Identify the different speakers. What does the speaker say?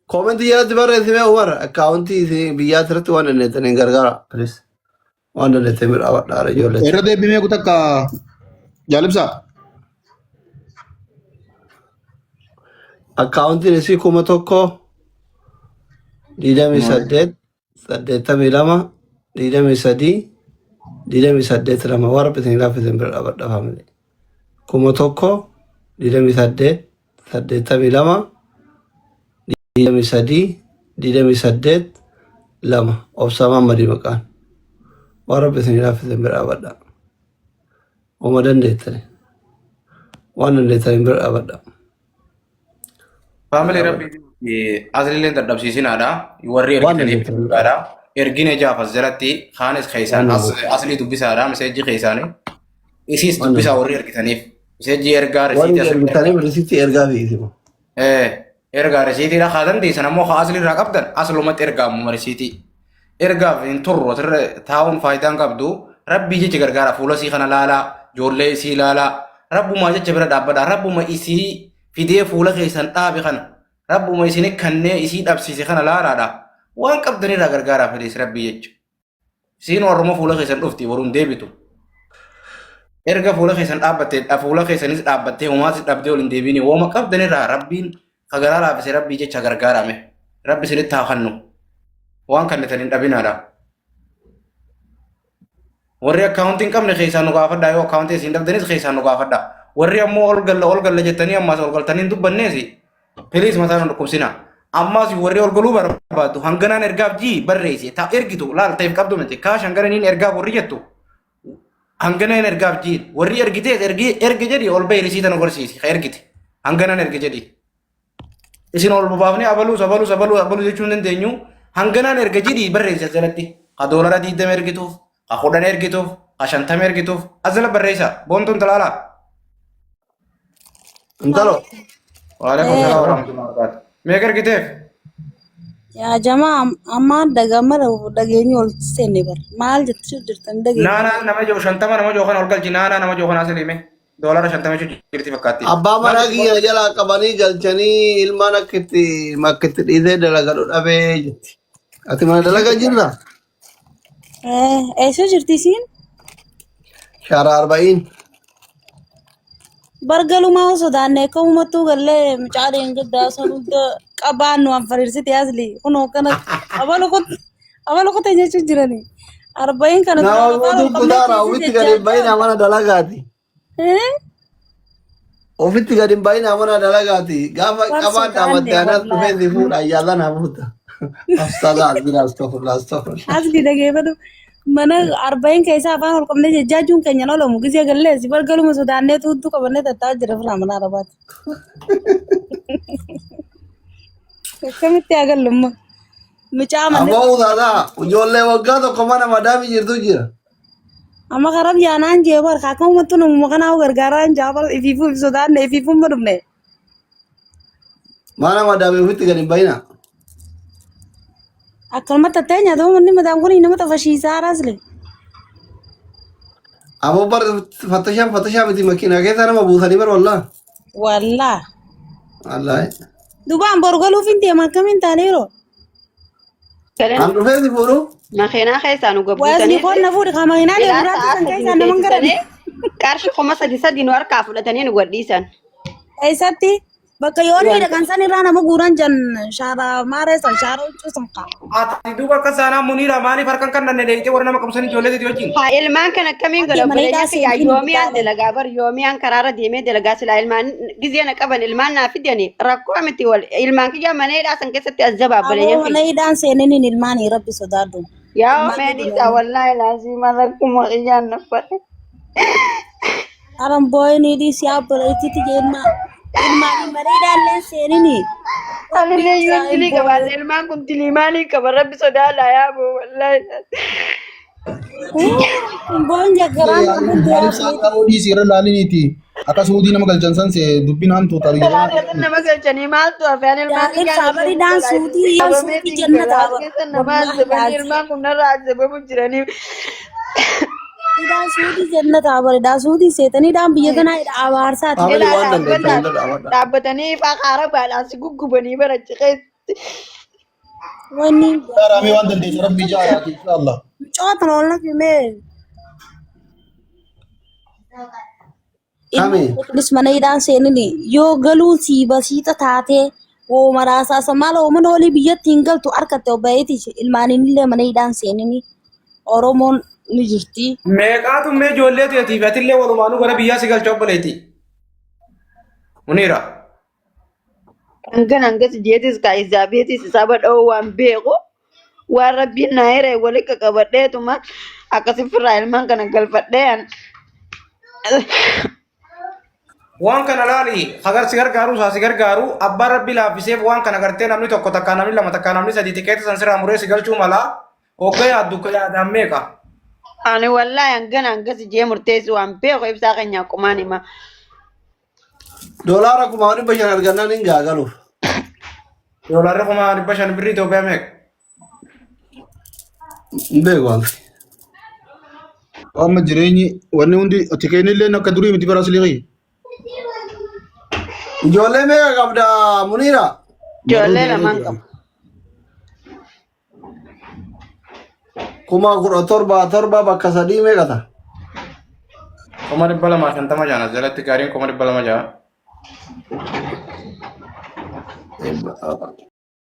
Speaker 1: كومنت يا تبرر اسمه عمر اكونتي بيات رت وانا نتن غرغرا بليز وانا نتمر او دار جولت
Speaker 2: Irra deebimee kutakka jaalibsaa.
Speaker 1: اكونتي نسي كوما توكو ديدامي سدد سددتمي لما ديدامي سدي ديدامي سدد لما ورا بتن لا في تمر ابد فاميلي كوما توكو ديدامي سدد سددتمي لما ديدامي سدي ديدامي سدد لما اوبسما مدي مكان ورا بتن لا في تمر ابد ومدن ديتني وانا نتمر ابد
Speaker 3: Family rabbi aslileen dadhabsiisinaadha. Warri
Speaker 1: وانا
Speaker 3: ergitaniif
Speaker 1: نتمر
Speaker 3: dhugaadha. Ergine jaafas jalatti kaanis keeysaan
Speaker 1: وانا
Speaker 3: aslii dubbisaadha. Miseejji keeysaanii. Isiis
Speaker 1: وانا
Speaker 3: dubbisaa warri ergitaniif. Miseejji ergaa
Speaker 1: وانا
Speaker 3: risiitii asirra
Speaker 1: ergitanii
Speaker 3: ergaa.
Speaker 1: birisitti ergaa fiisimu.
Speaker 3: Ergaa risiitiidha haa dandeessan ammoo haa asli irraa qabdan aslumatti ergaamuma risiitii. Ergaaf hin turru asirra taa'uun faayidaan qabdu rabbii jecha gargaara fuula sii kana laalaa ijoollee isii laalaa rabbuma jecha bira dhaabbadha rabbuma isii fidee fuula keessan dhaabe kana rabbuma isin kannee isii dhabsiise kana laalaadha waan qabdanirraa gargaaraa fedhees rabbii jecha isiin warruma fuula keessan dhufti waruun deebitu erga fuula keessan dhaabbattee fuula keessanis dhaabbattee homaatis dhabdee ol hin deebiin wooma qabdanirraa rabbiin kagaraa laafise rabbii jecha gargaarame rabbi isinitti haa kannu waan kannatan hin dhabinaadha. Warri akkaawuntii hin qabne keessaa nu gaafadha yoo akkaawuntii isin dhabdanis keessaa nu gaafadha. Warri ammoo ol galla jettanii ammaas ol galtanii hin dubbanneesi. Filiis mataa nu dhukkubsina. Ammaas warri ol galuu barbaadu hanganaan ergaaf jii barreessi taa ergitu laal ta'eef qabdu miti kaash hangananiin ergaaf warri jettu. Hanganaan ergaaf jii warri ergitees ergi jedhi ol bahii risiita nu gorsiisi ka ergite hanganaan ergi jedhi. Isin ol baafnee abaluu jechuun dandeenyu hanganaan erga jedhi barreessi jalatti ka doolara 20 ergituuf. Aku dan ergituuf, ashantam ergituuf, azala barreessa. Boontuun talaalaa.
Speaker 1: Intalo.
Speaker 3: Waalaikumsalam warahmatullahi wabarakatuh. Meeqa ergiteef?
Speaker 4: Yaa jamaa amma dagamara dhageenyi ol seenne bar maal jettu jirtan dhageenyi.
Speaker 3: Naana nama jiru shantama nama jiru kan ol galchi naana nama jiru kan asii hime. Doolara shantama jechuun jirti fakkaatti.
Speaker 1: Abbaa manaa kiyya jalaa qabanii galchanii ilmaan akkitti dhiisee dalagadhu dhabee jetti. Ati mana dalagaa jirraa?
Speaker 4: Eessa jirti isiin?
Speaker 1: Shara 40.
Speaker 4: Bargalumaa sodaanne akka uumattuu gallee mucaaleen gaddaa sanuuta qabaannu anfariirsiti asli kunoo kana abala kota jechuun jirani. 40 kana
Speaker 1: Nama guutuu kutaara ofitti gadi hin bahinaa mana dalagaati. Ofitti gadi hin bahinaa mana dalagaati. Gaafa qabaadha amaddaanaa dhufee si fuudha ayyaala naa fuudha. Astagfirullah.
Speaker 4: Asli dhageeffatu mana 40 keessaa afaan ol qabnee jajjaajuun keenya lolamu gisee galleessi bargaluma sodaannee tuuttuu qabannee tattaa jira firaa mana arabaati. Akkamitti agallumma mucaa manne.
Speaker 1: Abbaa utaataa ijoollee waggaa tokko mana madaamii jirtu jira.
Speaker 4: Amma karab yaanaan jeebar kaakama uummattu namuma kanaa gargaaraan jaabar ifiifuu sodaanne ifiifuun ma dhufne.
Speaker 1: Mana madaamii ofitti gadi hin bahinaa.
Speaker 4: Akkanumatti ta'ee nyaatamu manni mataan kun nama xafashiisaa raasle.
Speaker 1: Aboo bar fattashaa miti makiinaa keessa nama buusanii bar wallaa.
Speaker 4: Wallaa.
Speaker 1: Wallaahi.
Speaker 4: Dubaan borgaluuf hin deema akkamiin taaneeroo.
Speaker 1: An dhufee si fuudhu.
Speaker 5: Makiinaa keessaa nu
Speaker 4: Waasni
Speaker 5: gabbuutanii
Speaker 4: qonna fuudhi kan makiinaa deemuudhaan san keessaa naman garani.
Speaker 5: qarshii 3,000 nu harkaa fudhatanii nu gadhiisan.
Speaker 4: Eessatti bakka yoon miidhagan san irraa nama guuran jan shaara maareessan shaara huccuu sun qaba.
Speaker 3: Ati duuba akka saanaa muniira maaliif harkan kan danne deeyitee warra nama qabsanii ijoollee itti wajjin.
Speaker 5: Haa ilmaan kan akkamiin godha godhanii kiyyaa yoomiyaan dalagaa bar yoomiyaan karaarra deemee dalagaa silaa ilmaan gizeena qaban ilmaan naa fidanii rakkoo miti wal ilmaan kiyyaa mana hidhaa san keessatti as jabaabbaleeyyan.
Speaker 4: Aboo mana hidhaan seenaniin ilmaanii rabbi sodaadhu.
Speaker 5: Yaa meedhiisa wallaahi laazima rakkuma kiyyaan naffate.
Speaker 4: Aran booyinii dhiisii abboleettiitti jennaa. Ilmaanii mana hidhaan leen seenini.
Speaker 5: Alillee yoo dilii qabaate ilmaan kun dilii maalii qaba rabbi sodaadhaa yaa boo wallaahi.
Speaker 4: Booyin jaggaraan
Speaker 2: Ibsaan qaroo dhiisii irra laaliniiti. Akka suudii nama galchan san dubbiin hamtuu tarii.
Speaker 5: Talaaqatan nama galchanii maaltu afaan ilmaan
Speaker 4: Saabariidhaan suutii jannataa
Speaker 5: ilmaan kun narraa ajabamu jiraniif.
Speaker 4: Idaan suutii jannataa bareedaa suutii seetaniidhaan biyya kanaa abaarsaati.
Speaker 5: Dhaabbatanii faqaara baadhaan si guggubanii barachiqee
Speaker 4: Wanni
Speaker 2: Rame waan dandeessu rabbii jaalaati inshallah.
Speaker 4: mucaa oolna fimee.
Speaker 1: Kami?
Speaker 4: Ilmis mana hidhaan seenini yoo galuu sii basiixa taatee woo maraasaasa maal ooman olii biyyatti hin galtu harkatti obbayeeti ilmaaniinillee mana hidhaan seenini Oromoon ni jirti.
Speaker 3: Meeqaatu mee ijoollee teetiif atillee walumaanuu gara biyyaa si galcha obboleetti. Muniira.
Speaker 5: Hangan jeetis ka Izaabeetis saba dha'uu waan beeku waan rabbiin na hire wali qabadheetuma akkasi firraa ilmaan kana galfadheen.
Speaker 3: Waan kana laali agar si gargaaru saa si gargaaru abbaan rabbi laaffiseef waan kana gartee namni tokko takkaa namni lama takkaa namni sadii tikeeta san sirraa muree si galchuu mala hoggaa yaaddu ka yaadaan meeqa.
Speaker 5: Ani wallahi hangas jee murteessu waan beeku ibsaa keenya qumaan hima.
Speaker 1: Doolaara 500 argannaan hin gaagaluuf.
Speaker 3: Doolaarri 500 birrii Itoophiyaa meeqa?
Speaker 1: Hin beeku waan.
Speaker 2: Amma jireenyi wanni hundi tikeen illee akka durii miti bara asliiqii.
Speaker 1: Ijoollee meeqa qabda Muniira?
Speaker 5: Ijoollee lamaan qabu.
Speaker 1: 17,000 bakka 3 meeqa ta'a?
Speaker 3: 250 jaanas jalatti gaariin 200 jaa.